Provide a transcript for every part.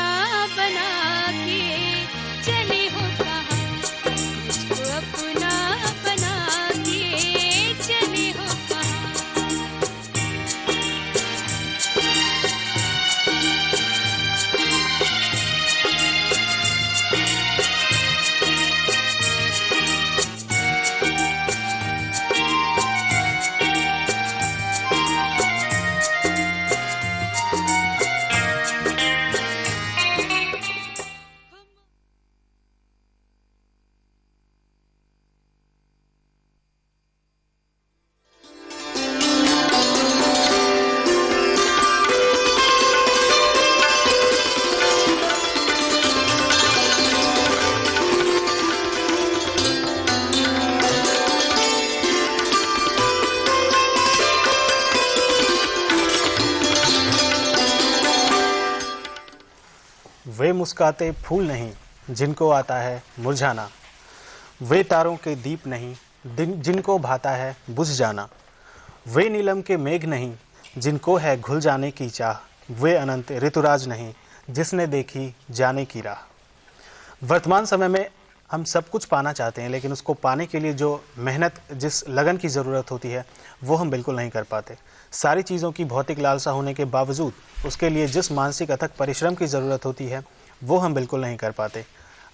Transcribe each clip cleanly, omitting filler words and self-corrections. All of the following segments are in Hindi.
अपना बना के चले हो कहाँ, मुझको अपना बना के चले हो कहाँ। वे मुस्काते फूल नहीं जिनको आता है मुरझाना, वे तारों के दीप नहीं जिनको भाता है बुझ जाना, वे नीलम के मेघ नहीं जिनको है घुल जाने की चाह, वे अनंत ऋतुराज नहीं जिसने देखी जाने की राह। वर्तमान समय में हम सब कुछ पाना चाहते हैं, लेकिन उसको पाने के लिए जो मेहनत, जिस लगन की ज़रूरत होती है, वो हम बिल्कुल नहीं कर पाते। सारी चीज़ों की भौतिक लालसा होने के बावजूद उसके लिए जिस मानसिक अथक परिश्रम की ज़रूरत होती है, वो हम बिल्कुल नहीं कर पाते।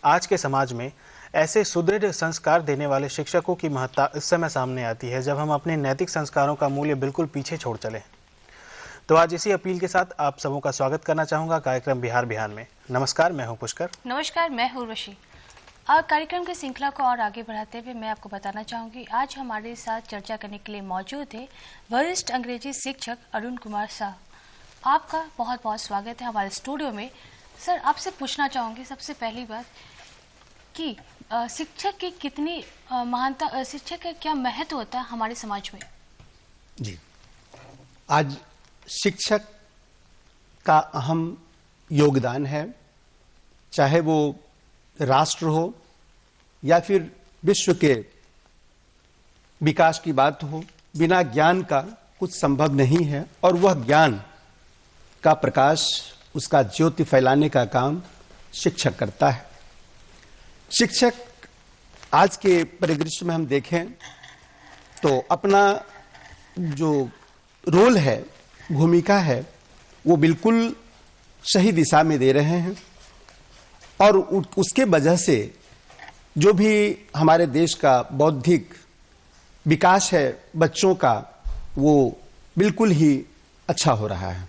आज के समाज में ऐसे सुदृढ़ संस्कार देने वाले शिक्षकों की महत्ता इस समय सामने आती है जब हम अपने नैतिक संस्कारों का मूल्य बिल्कुल पीछे छोड़ चले। तो आज इसी अपील के साथ आप सबों का स्वागत करना चाहूँगा कार्यक्रम बिहार बिहान में। नमस्कार, मैं हूँ पुष्कर। नमस्कार, मैं हूँ उर्वशी। आज कार्यक्रम की श्रृंखला को और आगे बढ़ाते हुए मैं आपको बताना चाहूँगी, आज हमारे साथ चर्चा करने के लिए मौजूद है वरिष्ठ अंग्रेजी शिक्षक अरुण कुमार शाह। आपका बहुत बहुत स्वागत है हमारे स्टूडियो में। सर, आपसे पूछना चाहूँगी सबसे पहली बात कि शिक्षक की कितनी महानता, शिक्षक का क्या महत्व होता है हमारे समाज में? जी, आज शिक्षक का अहम योगदान है, चाहे वो राष्ट्र हो या फिर विश्व के विकास की बात हो। बिना ज्ञान का कुछ संभव नहीं है और वह ज्ञान का प्रकाश, उसका ज्योति फैलाने का काम शिक्षक करता है। शिक्षक आज के परिदृश्य में हम देखें तो अपना जो रोल है, भूमिका है, वो बिल्कुल सही दिशा में दे रहे हैं और उसके वजह से जो भी हमारे देश का बौद्धिक विकास है बच्चों का, वो बिल्कुल ही अच्छा हो रहा है।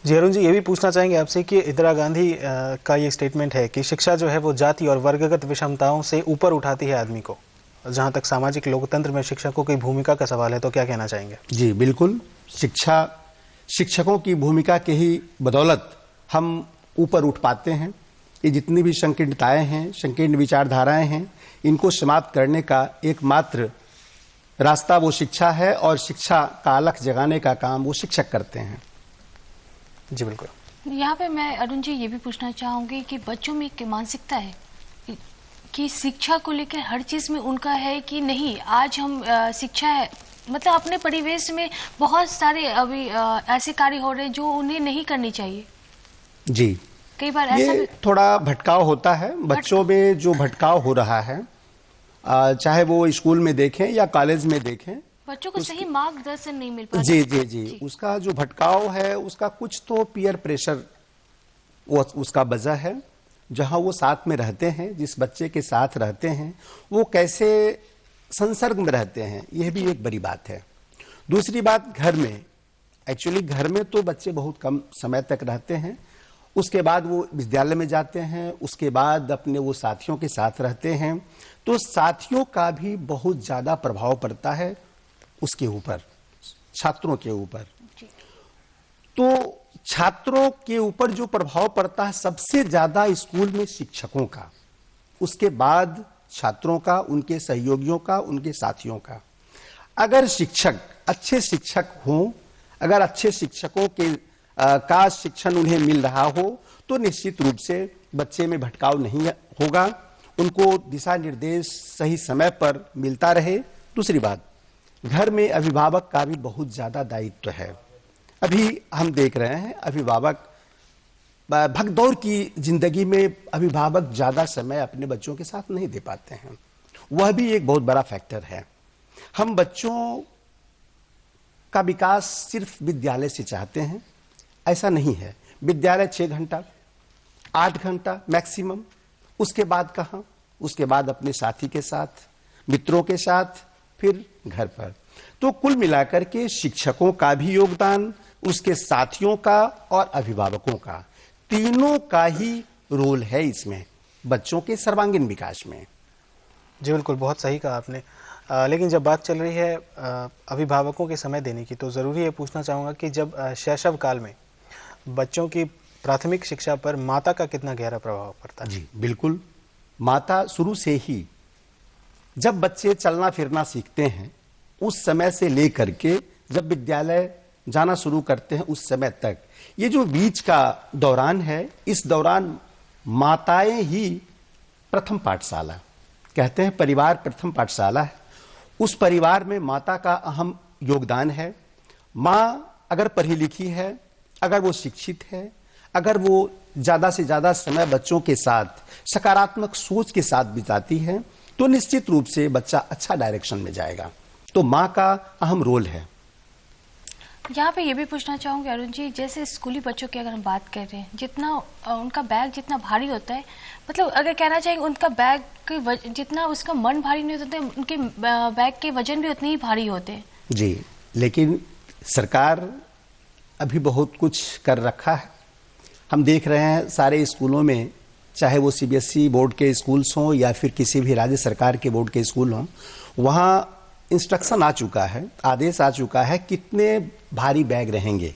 जी अरुण जी, ये भी पूछना चाहेंगे आपसे कि इंदिरा गांधी का ये स्टेटमेंट है कि शिक्षा जो है वो जाति और वर्गगत विषमताओं से ऊपर उठाती है आदमी को। जहां तक सामाजिक लोकतंत्र में शिक्षकों की भूमिका का सवाल है, तो क्या कहना चाहेंगे? जी बिल्कुल, शिक्षकों की भूमिका के ही बदौलत हम ऊपर उठ पाते हैं। ये जितनी भी संकीर्णताएं हैं, संकीर्ण विचारधाराएं हैं, इनको समाप्त करने का एकमात्र रास्ता वो शिक्षा है और शिक्षा का अलख जगाने का काम वो शिक्षक करते हैं। जी बिल्कुल। यहाँ पे मैं अरुण जी ये भी पूछना चाहूंगी कि बच्चों में एक मानसिकता है कि शिक्षा को लेकर हर चीज में उनका है कि नहीं, आज हम शिक्षा है, मतलब अपने परिवेश में बहुत सारे अभी ऐसे कार्य हो रहे हैं जो उन्हें नहीं करनी चाहिए। जी, कई बार ऐसा ये थोड़ा भटकाव होता है बच्चों में। जो भटकाव हो रहा है, चाहे वो स्कूल में देखें या कॉलेज में देखें, बच्चों को सही मार्गदर्शन नहीं मिल पाता। जी जी जी, उसका जो भटकाव है, उसका कुछ तो पीयर प्रेशर वो उसका वजह है। जहां वो साथ में रहते हैं, जिस बच्चे के साथ रहते हैं, वो कैसे संसर्ग में रहते हैं, यह भी एक बड़ी बात है। दूसरी बात, घर में, एक्चुअली घर में तो बच्चे बहुत कम समय तक रहते हैं, उसके बाद वो विद्यालय में जाते हैं, उसके बाद अपने वो साथियों के साथ रहते हैं, तो साथियों का भी बहुत ज्यादा प्रभाव पड़ता है उसके ऊपर, छात्रों के ऊपर। तो छात्रों के ऊपर जो प्रभाव पड़ता है सबसे ज्यादा स्कूल में शिक्षकों का, उसके बाद छात्रों का, उनके सहयोगियों का, उनके साथियों का। अगर शिक्षक अच्छे शिक्षक हों, अगर अच्छे शिक्षकों के का शिक्षण उन्हें मिल रहा हो, तो निश्चित रूप से बच्चे में भटकाव नहीं होगा, उनको दिशा निर्देश सही समय पर मिलता रहे। दूसरी बात, घर में अभिभावक का भी बहुत ज्यादा दायित्व है। अभी हम देख रहे हैं अभिभावक भगदौड़ की जिंदगी में अभिभावक ज्यादा समय अपने बच्चों के साथ नहीं दे पाते हैं। वह भी एक बहुत बड़ा फैक्टर है। हम बच्चों का विकास सिर्फ विद्यालय से चाहते हैं, ऐसा नहीं है। विद्यालय 6 घंटा 8 घंटा मैक्सिमम, उसके बाद कहाँ, उसके बाद अपने साथी के साथ, मित्रों के साथ, फिर घर पर। तो कुल मिलाकर के शिक्षकों का भी योगदान, उसके साथियों का और अभिभावकों का, तीनों का ही रोल है इसमें बच्चों के सर्वांगीण विकास में। जी बिल्कुल, बहुत सही कहा आपने। लेकिन जब बात चल रही है अभिभावकों के समय देने की, तो ज़रूरी ये पूछना चाहूँगा कि जब शैशव काल में बच्चों की प्राथमिक शिक्षा पर माता का कितना गहरा प्रभाव पड़ता है? जी बिल्कुल, माता शुरू से ही, जब बच्चे चलना फिरना सीखते हैं उस समय से लेकर के जब विद्यालय जाना शुरू करते हैं उस समय तक, ये जो बीच का दौरान है, इस दौरान माताएं ही प्रथम पाठशाला, कहते हैं परिवार प्रथम पाठशाला है। उस परिवार में माता का अहम योगदान है। माँ अगर पढ़ी लिखी है, अगर वो शिक्षित है, अगर वो ज्यादा से ज्यादा समय बच्चों के साथ सकारात्मक सोच के साथ बिताती है, तो निश्चित रूप से बच्चा अच्छा डायरेक्शन में जाएगा। तो माँ का अहम रोल है। यहाँ पे ये भी पूछना चाहूँगी अरुण जी, जैसे स्कूली बच्चों की अगर हम बात कर रहे हैं, जितना उनका बैग जितना भारी होता है, मतलब अगर कहना चाहेंगे उनका बैग जितना उसका मन भारी नहीं होता, उनके बैग के वजन भी उतने ही भारी होते हैं। जी, लेकिन सरकार अभी बहुत कुछ कर रखा है। हम देख रहे हैं सारे स्कूलों में, चाहे वो सीबीएसई बोर्ड के स्कूल्स हों या फिर किसी भी राज्य सरकार के बोर्ड के स्कूल हों, वहाँ इंस्ट्रक्शन आ चुका है, आदेश आ चुका है कितने भारी बैग रहेंगे।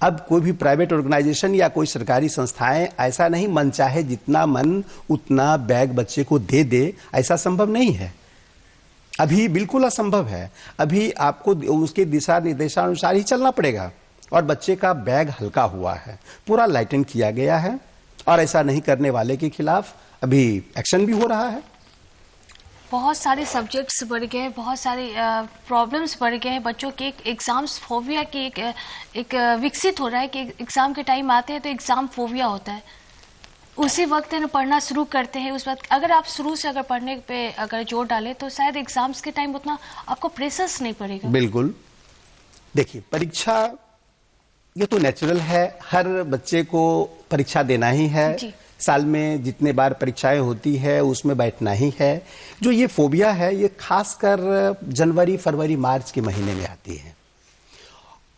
अब कोई भी प्राइवेट ऑर्गेनाइजेशन या कोई सरकारी संस्थाएं ऐसा नहीं मन चाहे जितना मन उतना बैग बच्चे को दे दे, ऐसा संभव नहीं है। अभी बिल्कुल असंभव है। अभी आपको उसके दिशा निर्देशानुसार ही चलना पड़ेगा। और बच्चे का बैग हल्का हुआ है, पूरा लाइटन किया गया है, और ऐसा नहीं करने वाले के खिलाफ अभी एक्शन भी हो रहा है। बहुत सारे सब्जेक्ट्स बढ़ गए हैं, बहुत सारे प्रॉब्लम्स बढ़ गए हैं, बच्चों के एक एग्जाम्स फोबिया की एक विकसित हो रहा है कि एग्जाम के टाइम आते हैं तो एग्जाम फोबिया होता है। उसी वक्त है पढ़ना शुरू करते हैं, उस वक्त अगर आप शुरू से अगर पढ़ने पे अगर जोर डालें तो शायद एग्जाम्स के टाइम उतना आपको प्रेशर्स नहीं पड़ेगा। बिल्कुल, देखिए परीक्षा ये तो नेचुरल है, हर बच्चे को परीक्षा देना ही है। साल में जितने बार परीक्षाएं होती है उसमें बैठना ही है। जो ये फोबिया है ये खासकर जनवरी फरवरी मार्च के महीने में आती है।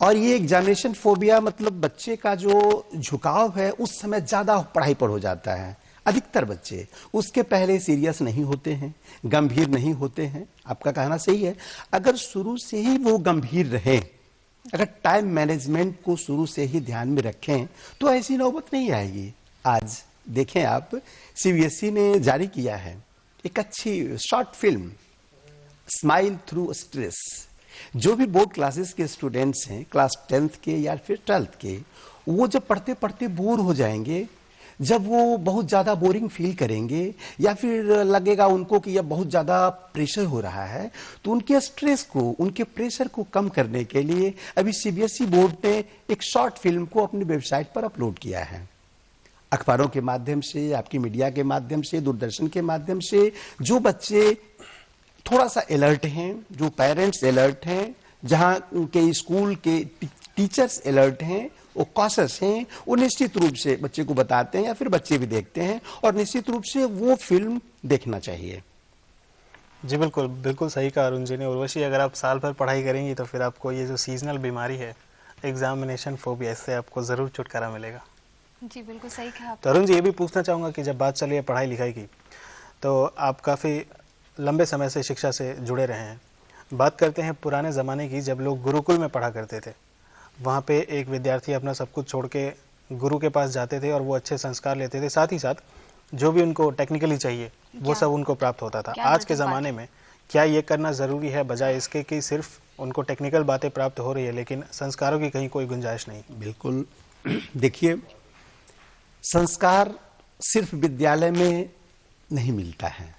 और ये एग्जामिनेशन फोबिया मतलब बच्चे का जो झुकाव है उस समय ज्यादा पढ़ाई पर हो जाता है। अधिकतर बच्चे उसके पहले सीरियस नहीं होते हैं, गंभीर नहीं होते हैं। आपका कहना सही है। अगर शुरू से ही वो गंभीर रहे, अगर टाइम मैनेजमेंट को शुरू से ही ध्यान में रखें तो ऐसी नौबत नहीं आएगी। आज देखें आप, सीबीएसई ने जारी किया है एक अच्छी short film, smile through stress. जो भी बोर्ड क्लासेस के स्टूडेंट्स हैं, क्लास 10th के या फिर 12th के, वो जब पढ़ते पढ़ते बोर हो जाएंगे, जब वो बहुत ज्यादा बोरिंग फील करेंगे या फिर लगेगा उनको कि यह बहुत ज्यादा प्रेशर हो रहा है, तो उनके स्ट्रेस को, उनके प्रेशर को कम करने के लिए अभी सीबीएसई बोर्ड ने एक शॉर्ट फिल्म को अपनी वेबसाइट पर अपलोड किया है। अखबारों के माध्यम से, आपकी मीडिया के माध्यम से, दूरदर्शन के माध्यम से जो बच्चे थोड़ा सा अलर्ट हैं, जो पेरेंट्स अलर्ट हैं, जहां उनके स्कूल के टीचर्स अलर्ट हैं, वो कॉशस हैं, वो निश्चित रूप से बच्चे को बताते हैं या फिर बच्चे भी देखते हैं, और निश्चित रूप से वो फिल्म देखना चाहिए। जी बिल्कुल, बिल्कुल सही कहा अरुण जी ने। उर्वशी, अगर आप साल भर पढ़ाई करेंगी तो फिर आपको ये जो सीजनल बीमारी है, एग्जामिनेशन फोबिया, इससे आपको जरूर छुटकारा मिलेगा। जी बिल्कुल सही कहा। तो अरुण जी, ये भी पूछना चाहूँगा कि जब बात चली है पढ़ाई लिखाई की, तो आप काफ़ी लंबे समय से शिक्षा से जुड़े रहे हैं। बात करते हैं पुराने ज़माने की, जब लोग गुरुकुल में पढ़ा करते थे। वहाँ पे एक विद्यार्थी अपना सब कुछ छोड़ के गुरु के पास जाते थे और वो अच्छे संस्कार लेते थे, साथ ही साथ जो भी उनको टेक्निकली चाहिए वो सब उनको प्राप्त होता था। आज के ज़माने में क्या ये करना ज़रूरी है, बजाय इसके कि सिर्फ उनको टेक्निकल बातें प्राप्त हो रही है लेकिन संस्कारों की कहीं कोई गुंजाइश नहीं? बिल्कुल, देखिए संस्कार सिर्फ विद्यालय में नहीं मिलता है।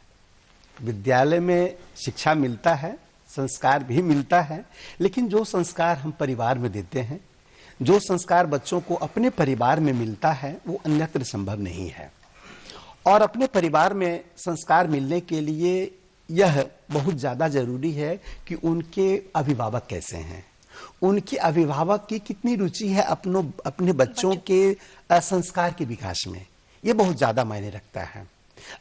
विद्यालय में शिक्षा मिलता है, संस्कार भी मिलता है, लेकिन जो संस्कार हम परिवार में देते हैं, जो संस्कार बच्चों को अपने परिवार में मिलता है वो अन्यत्र संभव नहीं है। और अपने परिवार में संस्कार मिलने के लिए यह बहुत ज्यादा जरूरी है कि उनके अभिभावक कैसे हैं, उनके अभिभावक की कितनी रुचि है अपने बच्चों के संस्कार के विकास में, ये बहुत ज्यादा मायने रखता है।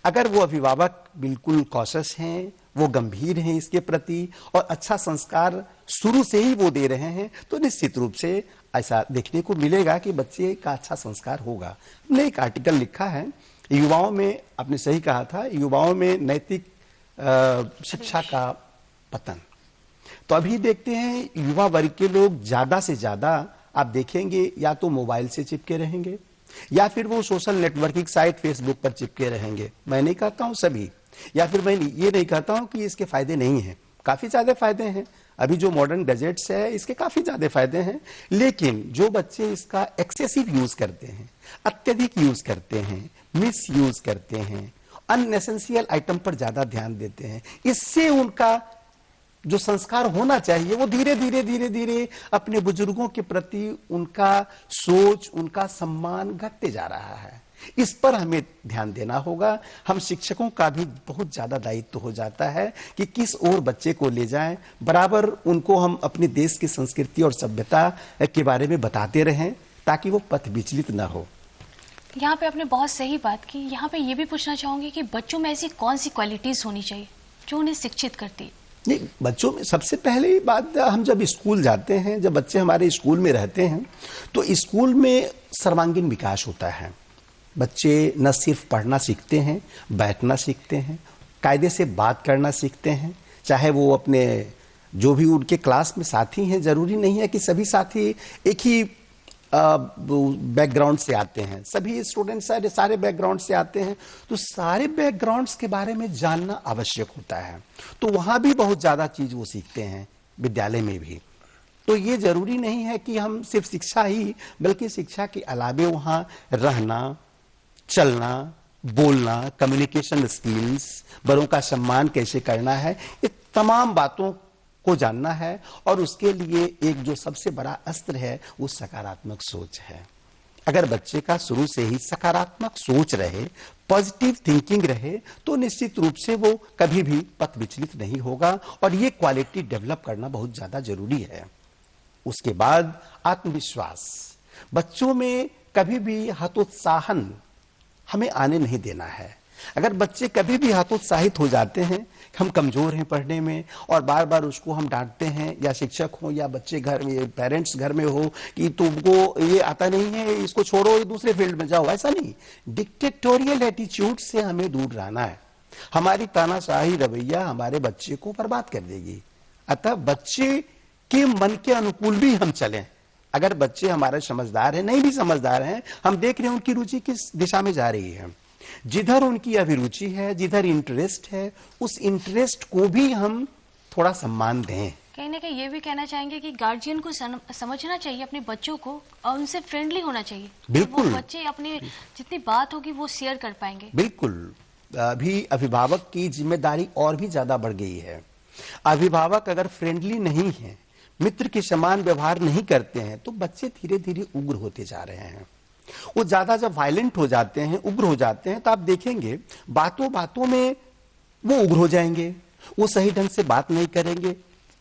अगर वो अभिभावक बिल्कुल कॉशियस हैं, वो गंभीर हैं इसके प्रति और अच्छा संस्कार शुरू से ही वो दे रहे हैं, तो निश्चित रूप से ऐसा देखने को मिलेगा कि बच्चे का अच्छा संस्कार होगा। हमने एक आर्टिकल लिखा है युवाओं में, आपने सही कहा था, युवाओं में नैतिक शिक्षा का पतन। तो अभी देखते हैं युवा वर्ग के लोग ज्यादा से ज्यादा आप देखेंगे या तो मोबाइल से चिपके रहेंगे या फिर वो सोशल नेटवर्किंग साइट फेसबुक पर चिपके रहेंगे। मैं नहीं कहता हूं सभी, या फिर मैं ये नहीं कहता हूं कि इसके फायदे नहीं हैं, काफी ज्यादा फायदे हैं। अभी जो मॉडर्न गैजेट्स है इसके काफी ज्यादा फायदे हैं, लेकिन जो बच्चे इसका एक्सेसिव यूज करते हैं, अत्यधिक यूज करते हैं, मिस यूज करते हैं, अननेसेंशियल आइटम पर ज्यादा ध्यान देते हैं, इससे उनका जो संस्कार होना चाहिए वो धीरे धीरे अपने बुजुर्गों के प्रति उनका सोच, उनका सम्मान घटते जा रहा है। इस पर हमें ध्यान देना होगा। हम शिक्षकों का भी बहुत ज्यादा दायित्व हो जाता है कि किस ओर बच्चे को ले जाएं, बराबर उनको हम अपने देश की संस्कृति और सभ्यता के बारे में बताते रहें ताकि वो पथ विचलित न हो। यहाँ पे आपने बहुत सही बात की। यहाँ पे ये भी पूछना चाहूंगी कि बच्चों में ऐसी कौन सी क्वालिटीज होनी चाहिए जो उन्हें शिक्षित करती है? नहीं, बच्चों में सबसे पहली बात, हम जब स्कूल जाते हैं, जब बच्चे हमारे स्कूल में रहते हैं तो स्कूल में सर्वांगीण विकास होता है। बच्चे न सिर्फ पढ़ना सीखते हैं, बैठना सीखते हैं, कायदे से बात करना सीखते हैं, चाहे वो अपने जो भी उनके क्लास में साथी हैं, जरूरी नहीं है कि सभी साथी एक ही बैकग्राउंड से आते हैं, सभी स्टूडेंट सारे बैकग्राउंड से आते हैं, तो सारे बैकग्राउंड्स के बारे में जानना आवश्यक होता है। तो वहां भी बहुत ज्यादा चीज वो सीखते हैं, विद्यालय में भी। तो ये जरूरी नहीं है कि हम सिर्फ शिक्षा ही, बल्कि शिक्षा के अलावे वहां रहना, चलना, बोलना, कम्युनिकेशन स्किल्स, बड़ों का सम्मान कैसे करना है, ये तमाम बातों को जानना है। और उसके लिए एक जो सबसे बड़ा अस्त्र है वो सकारात्मक सोच है। अगर बच्चे का शुरू से ही सकारात्मक सोच रहे, पॉजिटिव थिंकिंग रहे, तो निश्चित रूप से वो कभी भी पथ विचलित नहीं होगा। और ये क्वालिटी डेवलप करना बहुत ज्यादा जरूरी है। उसके बाद आत्मविश्वास, बच्चों में कभी भी हतोत्साहन हमें आने नहीं देना है। अगर बच्चे कभी भी हतोत्साहित हो जाते हैं, हम कमजोर हैं पढ़ने में, और बार बार उसको हम डांटते हैं, या शिक्षक हो या बच्चे घर में, पेरेंट्स घर में हो कि तुमको ये आता नहीं है, इसको छोड़ो, ये दूसरे फील्ड में जाओ, ऐसा नहीं। डिक्टेटोरियल एटीट्यूड से हमें दूर रहना है। हमारी तानाशाही रवैया हमारे बच्चे को बर्बाद कर देगी। अतः बच्चे के मन के अनुकूल भी हम चलें। अगर बच्चे हमारे समझदार हैं, नहीं भी समझदार हैं, हम देख रहे हैं उनकी रुचि किस दिशा में जा रही है, जिधर उनकी अभिरुचि है, जिधर इंटरेस्ट है, उस इंटरेस्ट को भी हम थोड़ा सम्मान दें। कहीं ना कहीं ये भी कहना चाहेंगे कि गार्जियन को समझना चाहिए अपने बच्चों को और उनसे फ्रेंडली होना चाहिए। बिल्कुल, वो बच्चे अपनी जितनी बात होगी वो शेयर कर पाएंगे। बिल्कुल। अभी अभिभावक की जिम्मेदारी और भी ज्यादा बढ़ गई है। अभिभावक अगर फ्रेंडली नहीं है, मित्र के समान व्यवहार नहीं करते हैं, तो बच्चे धीरे धीरे उग्र होते जा रहे हैं। वो ज्यादा जब वायलेंट हो जाते हैं, उग्र हो जाते हैं, तो आप देखेंगे बातों बातों में वो उग्र हो जाएंगे, वो सही ढंग से बात नहीं करेंगे।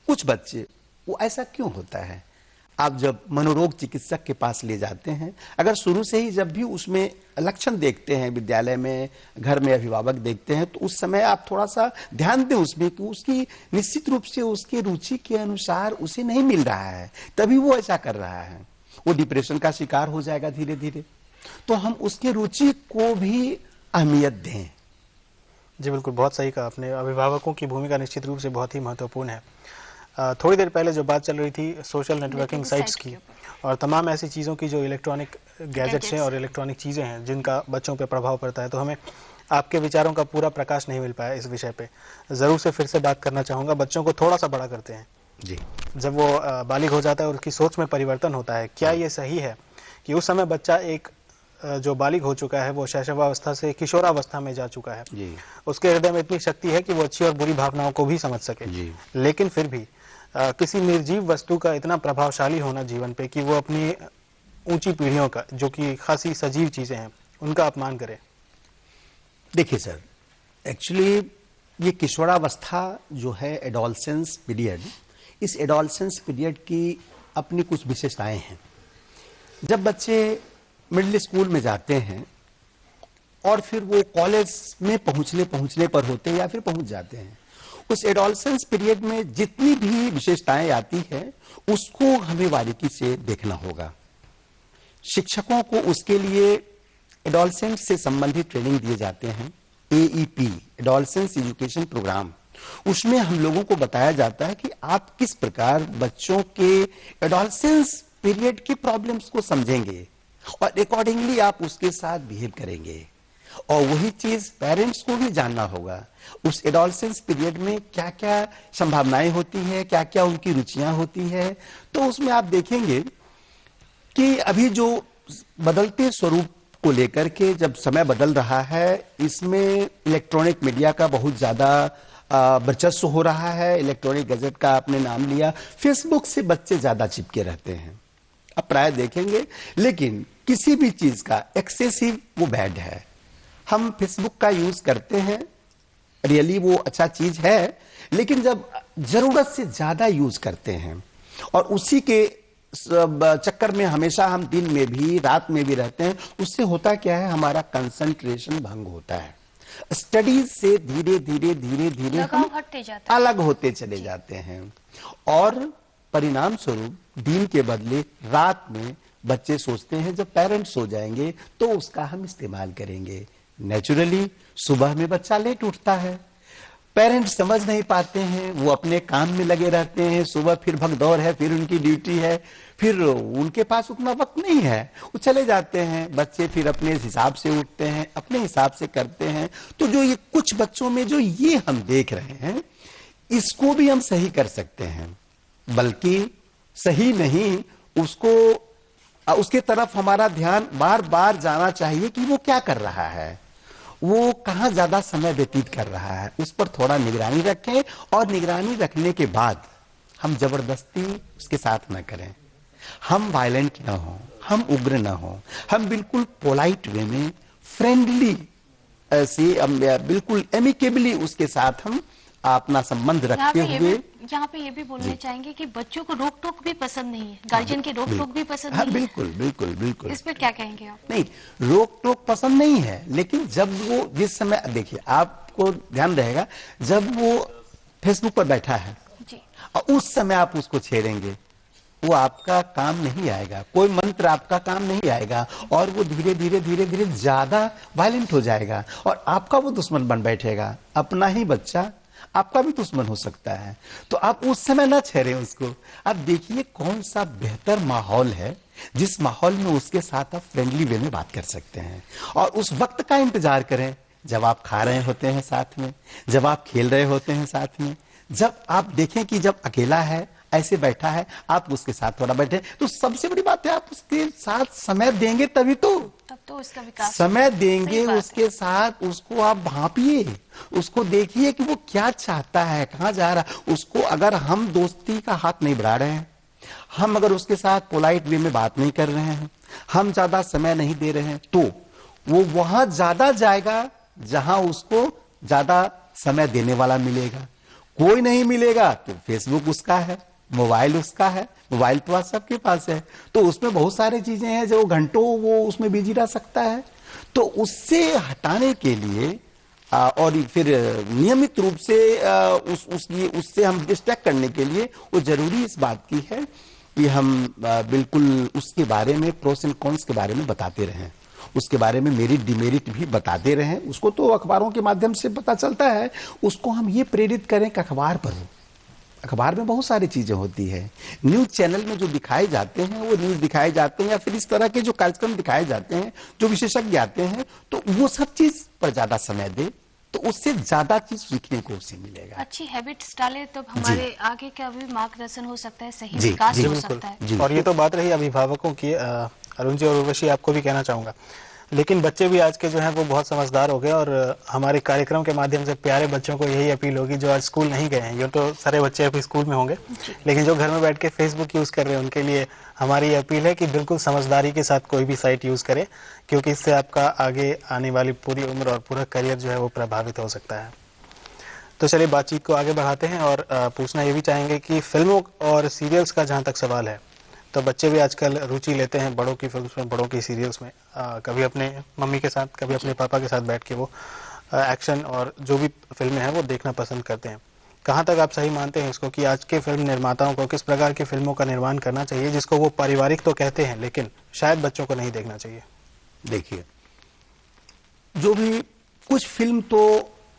कुछ बच्चे, वो ऐसा क्यों होता है? आप जब मनोरोग चिकित्सक के पास ले जाते हैं, अगर शुरू से ही जब भी उसमें लक्षण देखते हैं, विद्यालय में, घर में अभिभावक देखते हैं, तो उस समय आप थोड़ा सा ध्यान दें उसमें कि उसकी निश्चित रूप से उसके रुचि के अनुसार उसे नहीं मिल रहा है, तभी वो ऐसा कर रहा है। वो डिप्रेशन का शिकार हो जाएगा धीरे धीरे। तो हम उसके रुचि को भी अहमियत दें। जी बिल्कुल, बहुत सही कहा आपने। अभिभावकों की भूमिका निश्चित रूप से बहुत ही महत्वपूर्ण है। थोड़ी देर पहले जो बात चल रही थी सोशल नेटवर्किंग साइट्स की और तमाम ऐसी चीज़ों की जो इलेक्ट्रॉनिक गैजेट्स हैं और इलेक्ट्रॉनिक चीज़ें हैं जिनका बच्चों पे प्रभाव पड़ता है, तो हमें आपके विचारों का पूरा प्रकाश नहीं मिल पाया इस विषय पे। ज़रूर से फिर से बात करना चाहूँगा। बच्चों को थोड़ा सा बड़ा करते हैं जी, जब वो बालिग हो जाता है और उसकी सोच में परिवर्तन होता है, क्या ये सही है कि उस समय बच्चा एक जो बालिग हो चुका है वो शैशवावस्था से किशोरावस्था में जा चुका है जी। उसके हृदय में इतनी शक्ति है कि वो अच्छी और बुरी भावनाओं को भी समझ सके, लेकिन फिर भी किसी निर्जीव वस्तु का इतना प्रभावशाली होना जीवन पे कि वो अपनी ऊंची पीढ़ियों का, जो कि खासी सजीव चीजें हैं, उनका अपमान करे? देखिए सर, एक्चुअली ये किशोरावस्था जो है, एडोलसेंस पीरियड, इस एडोलसेंस पीरियड की अपनी कुछ विशेषताएं हैं। जब बच्चे मिडिल स्कूल में जाते हैं और फिर वो कॉलेज में पहुंचने पर होते हैं या फिर पहुंच जाते हैं, उस एडोलसेंस पीरियड में जितनी भी विशेषताएं आती है उसको हमें बारीकी से देखना होगा। शिक्षकों को उसके लिए एडोलसेंट से संबंधित ट्रेनिंग दिए जाते हैं, AEP, एडोलसेंस एजुकेशन प्रोग्राम। उसमें हम लोगों को बताया जाता है कि आप किस प्रकार बच्चों के एडोलसेंस पीरियड की प्रॉब्लम्स को समझेंगे और अकॉर्डिंगली आप उसके साथ बिहेव करेंगे। और वही चीज पेरेंट्स को भी जानना होगा, उस एडोलसेंस पीरियड में क्या क्या संभावनाएं होती है, क्या क्या उनकी रुचियां होती है। तो उसमें आप देखेंगे कि अभी जो बदलते स्वरूप को लेकर के जब समय बदल रहा है, इसमें इलेक्ट्रॉनिक मीडिया का बहुत ज्यादा वर्चस्व हो रहा है। इलेक्ट्रॉनिक गैजेट का आपने नाम लिया, फेसबुक से बच्चे ज्यादा चिपके रहते हैं, आप प्राय देखेंगे। लेकिन किसी भी चीज का एक्सेसिव वो बैड है। हम फेसबुक का यूज करते हैं, रियली वो अच्छा चीज है, लेकिन जब जरूरत से ज्यादा यूज करते हैं और उसी के चक्कर में हमेशा हम दिन में भी रात में भी रहते हैं, उससे होता क्या है, हमारा कंसंट्रेशन भंग होता है। स्टडीज से धीरे धीरे धीरे धीरे हम अलग होते चले जाते हैं और परिणाम स्वरूप दिन के बदले रात में बच्चे सोचते हैं जब पेरेंट्स सो जाएंगे तो उसका हम इस्तेमाल करेंगे। नेचुरली सुबह में बच्चा लेट उठता है, पेरेंट्स समझ नहीं पाते हैं, वो अपने काम में लगे रहते हैं। सुबह फिर भगदौड़ है, फिर उनकी ड्यूटी है, फिर उनके पास उतना वक्त नहीं है, वो चले जाते हैं। बच्चे फिर अपने हिसाब से उठते हैं, अपने हिसाब से करते हैं। तो जो ये कुछ बच्चों में जो ये हम देख रहे हैं, इसको भी हम सही कर सकते हैं, बल्कि सही नहीं, उसके तरफ हमारा ध्यान बार बार जाना चाहिए कि वो क्या कर रहा है, वो कहां ज्यादा समय व्यतीत कर रहा है, उस पर थोड़ा निगरानी रखें। और निगरानी रखने के बाद हम जबरदस्ती उसके साथ न करें, हम वायलेंट ना हो, हम उग्र ना हो, हम बिल्कुल पोलाइट वे में, फ्रेंडली से, बिल्कुल एमिकेबली उसके साथ हम अपना संबंध रखते हुए। यहाँ पे ये भी बोलना चाहेंगे कि बच्चों को रोक टोक भी पसंद नहीं है, गार्जियन की रोक टोक भी पसंद नहीं है। बिल्कुल बिल्कुल बिल्कुल। इस पे क्या कहेंगे आप? नहीं, रोक टोक पसंद नहीं है, लेकिन जब वो जिस समय, देखिए आपको ध्यान रहेगा, जब वो फेसबुक पर बैठा है जी, और उस समय आप उसको छेड़ेंगे, वो आपका काम नहीं आएगा, कोई मंत्र आपका काम नहीं आएगा और वो धीरे धीरे धीरे धीरे ज्यादा वायलेंट हो जाएगा और आपका वो दुश्मन बन बैठेगा। अपना ही बच्चा आपका भी दुश्मन हो सकता है, तो आप उस समय ना छेड़ें उसको। आप देखिए कौन सा बेहतर माहौल है जिस माहौल में उसके साथ आप फ्रेंडली वे में बात कर सकते हैं। और उस वक्त का इंतजार करें जब आप खा रहे होते हैं साथ में, जब आप खेल रहे होते हैं साथ में, जब आप देखें कि जब अकेला है, ऐसे बैठा है, आप उसके साथ थोड़ा बैठे, तो सबसे बड़ी बात है आप उसके साथ समय देंगे, तभी तो तब तो उसका विकास समय देंगे उसके साथ। उसको आप भांपिए, उसको देखिए कि वो क्या चाहता है, कहां जा रहा है। उसको अगर हम दोस्ती का हाथ नहीं बढ़ा रहे हैं, हम अगर उसके साथ पोलाइट वे में बात नहीं कर रहे हैं, हम ज्यादा समय नहीं दे रहे हैं, तो वो वहां ज्यादा जाएगा जहां उसको ज्यादा समय देने वाला मिलेगा। कोई नहीं मिलेगा तो फेसबुक उसका है, मोबाइल उसका है, मोबाइल तो आज सबके पास है, तो उसमें बहुत सारी चीजें हैं जो घंटों वो उसमें बिजी रह सकता है। तो उससे हटाने के लिए और फिर नियमित रूप से उससे हम डिस्ट्रैक्ट करने के लिए वो जरूरी इस बात की है कि हम बिल्कुल उसके बारे में प्रोस एंड कॉन्स के बारे में बताते रहें, उसके बारे में मेरिट डिमेरिट भी बताते रहें। उसको तो अखबारों के माध्यम से पता चलता है, उसको हम ये प्रेरित करें कि अखबार पढ़ो। अखबार में बहुत सारी चीजें होती है, न्यूज चैनल में जो दिखाए जाते हैं वो न्यूज दिखाए जाते हैं, या फिर इस तरह के जो कार्यक्रम दिखाए जाते हैं, जो विशेषज्ञ आते हैं, तो वो सब चीज पर ज्यादा समय दे, तो उससे ज्यादा चीज सीखने को उससे मिलेगा। अच्छी हैबिट्स डाले तो हमारे आगे का भी मार्गदर्शन हो सकता है, सही जी, विकास जी, हो बिल्कुल। सकता है। और ये तो बात रही अभिभावकों की। अरुण जी और उर्वशी, आपको भी कहना चाहूंगा, लेकिन बच्चे भी आज के जो हैं वो बहुत समझदार हो गए और हमारे कार्यक्रम के माध्यम से प्यारे बच्चों को यही अपील होगी जो आज स्कूल नहीं गए हैं। ये तो सारे बच्चे अभी स्कूल में होंगे, लेकिन जो घर में बैठ के फेसबुक यूज कर रहे हैं उनके लिए हमारी ये अपील है कि बिल्कुल समझदारी के साथ कोई भी साइट यूज करें, क्योंकि इससे आपका आगे आने वाली पूरी उम्र और पूरा करियर जो है वो प्रभावित हो सकता है। तो चलिए बातचीत को आगे बढ़ाते हैं और पूछना ये भी चाहेंगे कि फिल्मों और सीरियल्स का जहाँ तक सवाल है, तो बच्चे भी आजकल रुचि लेते हैं बड़ों की फिल्म्स में, बड़ों की सीरियल्स में। कभी अपने मम्मी के साथ, कभी अपने पापा के साथ बैठ के वो एक्शन और जो भी फिल्में हैं वो देखना पसंद करते हैं। कहाँ तक आप सही मानते हैं इसको कि आज के फिल्म निर्माताओं को किस प्रकार की फिल्मों का निर्माण करना चाहिए जिसको वो पारिवारिक तो कहते हैं लेकिन शायद बच्चों को नहीं देखना चाहिए? देखिए, जो भी कुछ फिल्म तो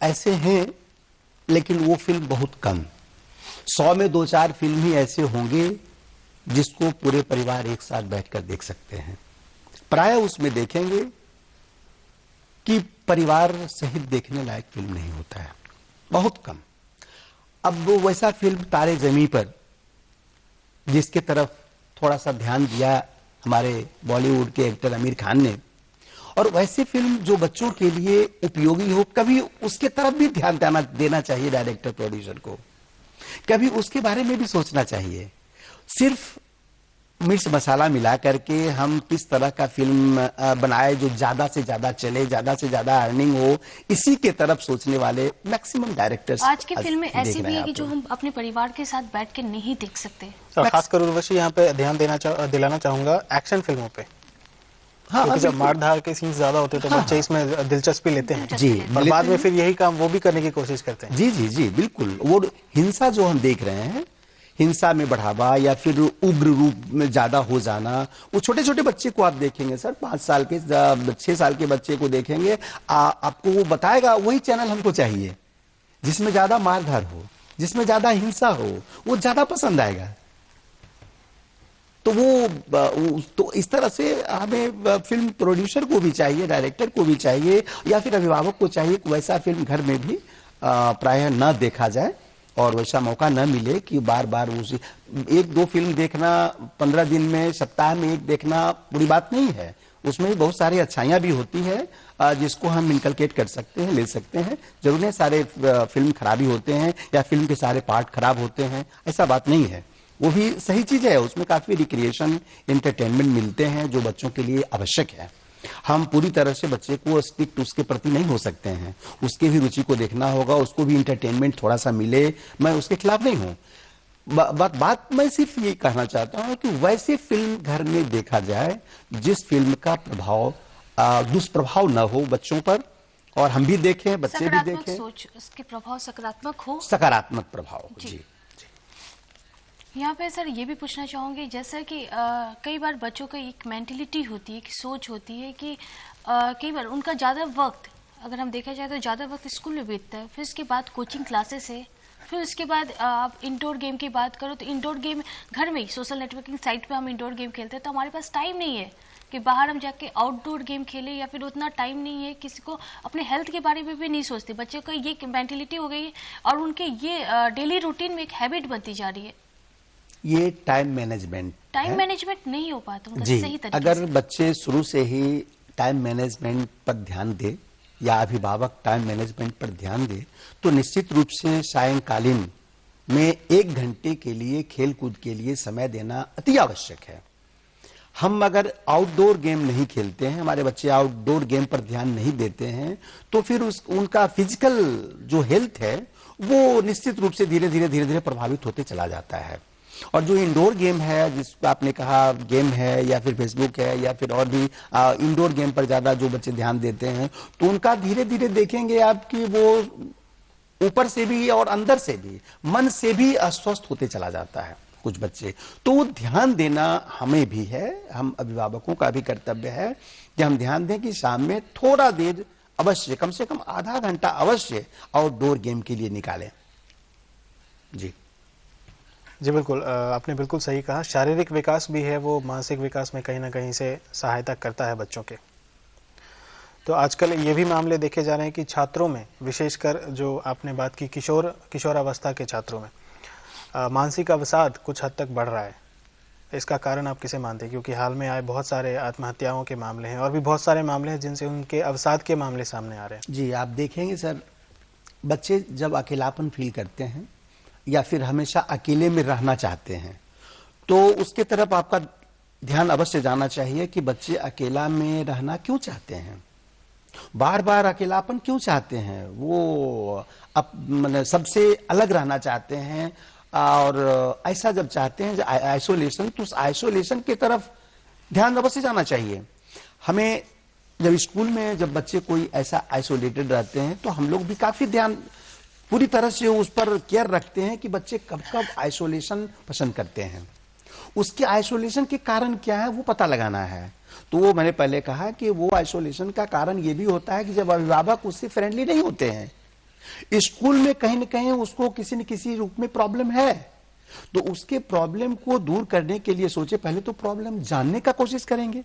ऐसे हैं, लेकिन वो फिल्म बहुत कम, 100 में 2-4 फिल्म ही ऐसे होंगे जिसको पूरे परिवार एक साथ बैठकर देख सकते हैं। प्राय उसमें देखेंगे कि परिवार सहित देखने लायक फिल्म नहीं होता है, बहुत कम। अब वो वैसा फिल्म तारे जमीन पर जिसके तरफ थोड़ा सा ध्यान दिया हमारे बॉलीवुड के एक्टर आमिर खान ने, और वैसे फिल्म जो बच्चों के लिए उपयोगी हो, कभी उसके तरफ भी ध्यान देना चाहिए डायरेक्टर प्रोड्यूसर को, कभी उसके बारे में भी सोचना चाहिए। सिर्फ मिर्च मसाला मिला करके हम किस तरह का फिल्म बनाए जो ज्यादा से ज्यादा चले, ज्यादा से ज्यादा अर्निंग हो, इसी के तरफ सोचने वाले मैक्सिमम डायरेक्टर्स आज की फिल्में ऐसी भी है कि जो हम अपने परिवार के साथ बैठ के नहीं देख सकते। खासकर उर्वशी यहाँ पे ध्यान दिलाना चाहूंगा एक्शन फिल्मों पे। हाँ, जब मारधार के सीन ज्यादा होते हैं तो बच्चे इसमें दिलचस्पी लेते हैं जी, और बाद में फिर यही काम वो भी करने की कोशिश करते हैं। जी जी जी बिल्कुल। वो हिंसा जो हम देख रहे हैं, हिंसा में बढ़ावा या फिर उग्र रूप में ज्यादा हो जाना, वो छोटे छोटे बच्चे को आप देखेंगे सर, 5 साल के 6 साल के बच्चे को देखेंगे, आपको वो बताएगा वही चैनल हमको चाहिए जिसमें ज्यादा मारधार हो, जिसमें ज्यादा हिंसा हो, वो ज्यादा पसंद आएगा। तो वो तो इस तरह से हमें फिल्म प्रोड्यूसर को भी चाहिए, डायरेक्टर को भी चाहिए, या फिर अभिभावक को चाहिए कि वैसा फिल्म घर में भी प्रायः न देखा जाए और वैसा मौका न मिले कि बार बार उसी 1-2 फिल्म देखना 15 दिन में, सप्ताह में एक देखना बुरी बात नहीं है। उसमें भी बहुत सारी अच्छाइयां भी होती है जिसको हम इनकलकेट कर सकते हैं, ले सकते हैं। जरूर नहीं सारे फिल्म खराबी होते हैं या फिल्म के सारे पार्ट खराब होते हैं, ऐसा बात नहीं है। वो भी सही चीज है, उसमें काफी रिक्रिएशन, एंटरटेनमेंट मिलते हैं जो बच्चों के लिए आवश्यक है। हम पूरी तरह से बच्चे को स्ट्रिक्ट उसके प्रति नहीं हो सकते हैं, उसके भी रुचि को देखना होगा, उसको भी एंटरटेनमेंट थोड़ा सा मिले, मैं उसके खिलाफ नहीं हूं। बात मैं सिर्फ ये कहना चाहता हूं कि वैसे फिल्म घर में देखा जाए जिस फिल्म का प्रभाव दुष्प्रभाव न हो बच्चों पर, और हम भी देखें, बच्चे भी देखें, सोच उसके प्रभाव सकारात्मक हो, सकारात्मक प्रभाव हो। जी यहाँ पे सर ये भी पूछना चाहूँगी, जैसा कि कई बार बच्चों का एक मेंटेलिटी होती है, कि सोच होती है कि कई बार उनका ज़्यादा वक्त, अगर हम देखा जाए तो ज़्यादा वक्त स्कूल में बीतता है, फिर उसके बाद कोचिंग क्लासेस है, फिर उसके बाद आप इंडोर गेम की बात करो तो इंडोर गेम घर में ही सोशल नेटवर्किंग साइट पे हम इंडोर गेम खेलते हैं, तो हमारे पास टाइम नहीं है कि बाहर हम जाके आउटडोर गेम खेलें, या फिर उतना टाइम नहीं है, किसी को अपने हेल्थ के बारे में भी नहीं सोचते। बच्चे को ये मेंटेलिटी हो गई है और उनके ये डेली रूटीन में एक हैबिट बनती जा रही है। ये टाइम मैनेजमेंट नहीं हो पाता मतलब जी। सही तरीके अगर से बच्चे शुरू से ही टाइम मैनेजमेंट पर ध्यान दे या अभिभावक टाइम मैनेजमेंट पर ध्यान दे तो निश्चित रूप से सायंकालीन में 1 घंटे के लिए खेल कूद के लिए समय देना अति आवश्यक है। हम अगर आउटडोर गेम नहीं खेलते हैं, हमारे बच्चे आउटडोर गेम पर ध्यान नहीं देते हैं, तो फिर उनका फिजिकल जो हेल्थ है वो निश्चित रूप से धीरे धीरे प्रभावित होते चला जाता है। और जो इंडोर गेम है जिसको आपने कहा गेम है या फिर फेसबुक है या फिर और भी इंडोर गेम पर ज्यादा जो बच्चे ध्यान देते हैं, तो उनका धीरे धीरे देखेंगे आपकी वो ऊपर से भी और अंदर से भी, मन से भी अस्वस्थ होते चला जाता है कुछ बच्चे। तो वो ध्यान देना हमें भी है, हम अभिभावकों का भी कर्तव्य है कि हम ध्यान दें कि शाम में थोड़ा देर अवश्य, कम से कम आधा घंटा अवश्य आउटडोर गेम के लिए निकालें। जी जी बिल्कुल, आपने बिल्कुल सही कहा। शारीरिक विकास भी है वो मानसिक विकास में कहीं ना कहीं से सहायता करता है बच्चों के। तो आजकल ये भी मामले देखे जा रहे हैं कि छात्रों में, विशेषकर जो आपने बात की किशोरावस्था के छात्रों में, मानसिक अवसाद कुछ हद तक बढ़ रहा है। इसका कारण आप किसे मानते हैं? क्योंकि हाल में आए बहुत सारे आत्महत्याओं के मामले हैं और भी बहुत सारे मामले हैं जिनसे उनके अवसाद के मामले सामने आ रहे हैं। जी, आप देखेंगे सर, बच्चे जब अकेलापन फील करते हैं या फिर हमेशा अकेले में रहना चाहते हैं, तो उसके तरफ आपका ध्यान अवश्य जाना चाहिए कि बच्चे अकेला में रहना क्यों चाहते हैं, बार बार अकेलापन क्यों चाहते हैं। वो मतलब सबसे अलग रहना चाहते हैं, और ऐसा जब चाहते हैं आइसोलेशन, तो उस आइसोलेशन की तरफ ध्यान अवश्य जाना चाहिए। हमें जब स्कूल में जब बच्चे कोई ऐसा आइसोलेटेड रहते हैं तो हम लोग भी काफी ध्यान पूरी तरह से उस पर केयर रखते हैं कि बच्चे कब कब आइसोलेशन पसंद करते हैं, उसके आइसोलेशन के कारण क्या है वो पता लगाना है। तो वो मैंने पहले कहा कि वो आइसोलेशन का कारण ये भी होता है कि जब अभिभावक उससे फ्रेंडली नहीं होते हैं, स्कूल में कहीं न कहीं उसको किसी न किसी रूप में प्रॉब्लम है, तो उसके प्रॉब्लम को दूर करने के लिए सोचे पहले तो प्रॉब्लम जानने का कोशिश करेंगे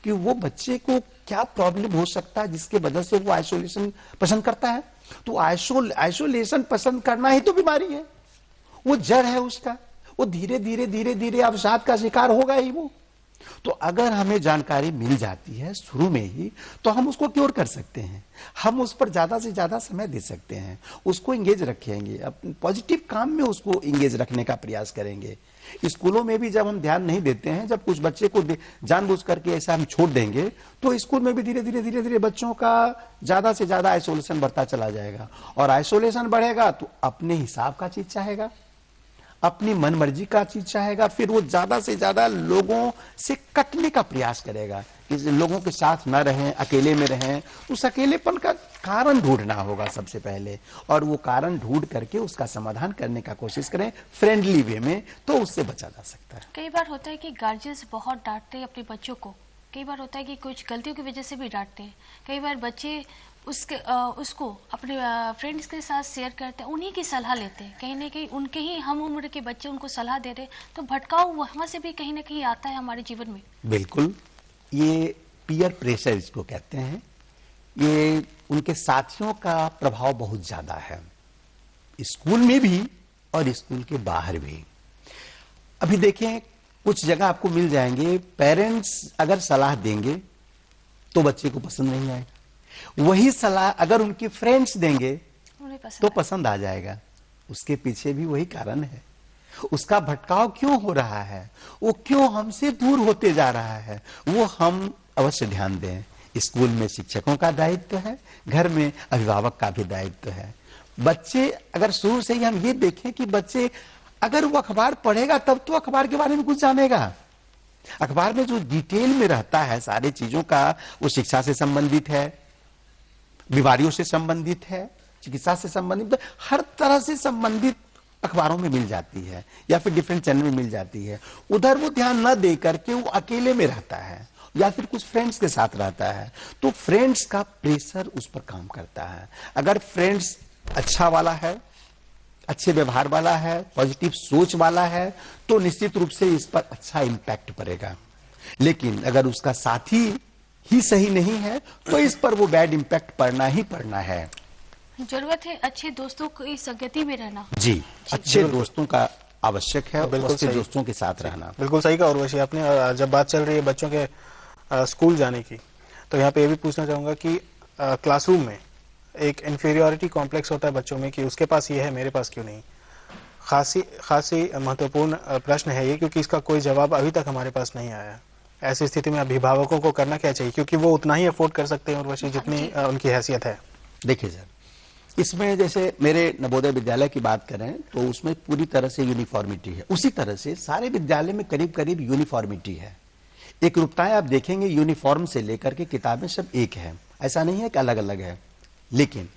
कि वो बच्चे को क्या प्रॉब्लम हो सकता है जिसके वजह से वो आइसोलेशन पसंद करता है। तो आइसोलेशन पसंद करना ही तो बीमारी है, वो जड़ है उसका, वो धीरे धीरे धीरे धीरे अवसाद का शिकार होगा ही वो। तो अगर हमें जानकारी मिल जाती है शुरू में ही तो हम उसको क्योर कर सकते हैं, हम उस पर ज्यादा से ज्यादा समय दे सकते हैं, उसको इंगेज रखेंगे, पॉजिटिव काम में उसको इंगेज रखने का प्रयास करेंगे। स्कूलों में भी जब हम ध्यान नहीं देते हैं, जब कुछ बच्चे को जानबूझ करके ऐसा हम छोड़ देंगे तो स्कूल में भी धीरे धीरे धीरे धीरे बच्चों का ज्यादा से ज्यादा आइसोलेशन बढ़ता चला जाएगा, और आइसोलेशन बढ़ेगा तो अपने हिसाब का चीज चाहेगा, अपनी मनमर्जी का चीज चाहेगा, फिर वो ज्यादा से ज्यादा लोगों से कटने का प्रयास करेगा, लोगों के साथ न रहें, अकेले में रहें। उस अकेलेपन का कारण ढूंढना होगा सबसे पहले, और वो कारण ढूंढ करके उसका समाधान करने का कोशिश करें फ्रेंडली वे में, तो उससे बचा जा सकता है। कई बार होता है कि गार्जियंस बहुत डांटते हैं अपने बच्चों को, कई बार होता है कि कुछ गलतियों की वजह से भी डांटते हैं, कई बार बच्चे उसको अपने फ्रेंड्स के साथ शेयर करते हैं, उन्हीं की सलाह लेते हैं, कहीं ना कहीं उनके ही हम उम्र के बच्चे उनको सलाह दे रहे हैं, तो भटकाव वहां से भी कहीं ना कहीं आता है हमारे जीवन में। बिल्कुल, ये पीयर प्रेशर इसको कहते हैं, ये उनके साथियों का प्रभाव बहुत ज्यादा है, स्कूल में भी और स्कूल के बाहर भी। अभी देखें कुछ जगह आपको मिल जाएंगे, पेरेंट्स अगर सलाह देंगे तो बच्चे को पसंद नहीं आएगा, वही सलाह अगर उनके फ्रेंड्स देंगे तो पसंद आ जाएगा। उसके पीछे भी वही कारण है, उसका भटकाव क्यों हो रहा है, वो क्यों हमसे दूर होते जा रहा है, वो हम अवश्य ध्यान दें। स्कूल में शिक्षकों का दायित्व है, घर में अभिभावक का भी दायित्व है। बच्चे अगर शुरू से ही हम ये देखें कि बच्चे अगर वो अखबार पढ़ेगा तब तो अखबार के बारे में कुछ जानेगा, अखबार में जो डिटेल में रहता है सारी चीजों का, वो शिक्षा से संबंधित है, बीमारियों से संबंधित है, चिकित्सा से संबंधित, हर तरह से संबंधित अखबारों में मिल जाती है या फिर डिफरेंट चैनल में मिल जाती है। उधर वो ध्यान न दे करके वो अकेले में रहता है या फिर कुछ फ्रेंड्स के साथ रहता है, तो फ्रेंड्स का प्रेशर उस पर काम करता है। अगर फ्रेंड्स अच्छा वाला है, अच्छे व्यवहार वाला है, पॉजिटिव सोच वाला है, तो निश्चित रूप से इस पर अच्छा इंपैक्ट पड़ेगा। लेकिन अगर उसका साथी ही सही नहीं है तो इस पर वो बैड इंपैक्ट पड़ना ही पड़ना है। जरूरत है अच्छे दोस्तों की संगति में रहना। जी, अच्छे दोस्तों का आवश्यक है, अच्छे दोस्तों के साथ रहना। बिल्कुल सही कहा उर्वशी आपने। जब बात चल रही है बच्चों के स्कूल जाने की, तो यहाँ पे ये भी पूछना चाहूंगा कि क्लासरूम में एक इन्फीरियोरिटी कॉम्प्लेक्स होता है बच्चों में कि उसके पास ये है, मेरे पास क्यों नहीं। खासी महत्वपूर्ण प्रश्न है ये, क्योंकि इसका कोई जवाब अभी तक हमारे पास नहीं आया। ऐसी स्थिति में अभिभावकों को करना क्या चाहिए, क्योंकि वो उतना ही अफोर्ड कर सकते हैं उर्वशी जितनी उनकी हैसियत है। देखिए सर, इसमें जैसे मेरे नवोदय विद्यालय की बात करें तो उसमें पूरी तरह से यूनिफॉर्मिटी है, उसी तरह से सारे विद्यालय में करीब करीब यूनिफॉर्मिटी है। एक रूपताएं आप देखेंगे, यूनिफॉर्म से लेकर के किताबें सब एक है, ऐसा नहीं है कि अलग अलग है। लेकिन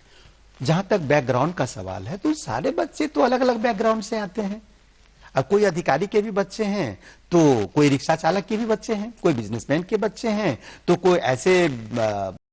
जहां तक बैकग्राउंड का सवाल है तो सारे बच्चे तो अलग अलग बैकग्राउंड से आते हैं। अब कोई अधिकारी के भी बच्चे हैं, तो कोई रिक्शा चालक के भी बच्चे हैं, कोई बिजनेसमैन के बच्चे हैं, तो कोई ऐसे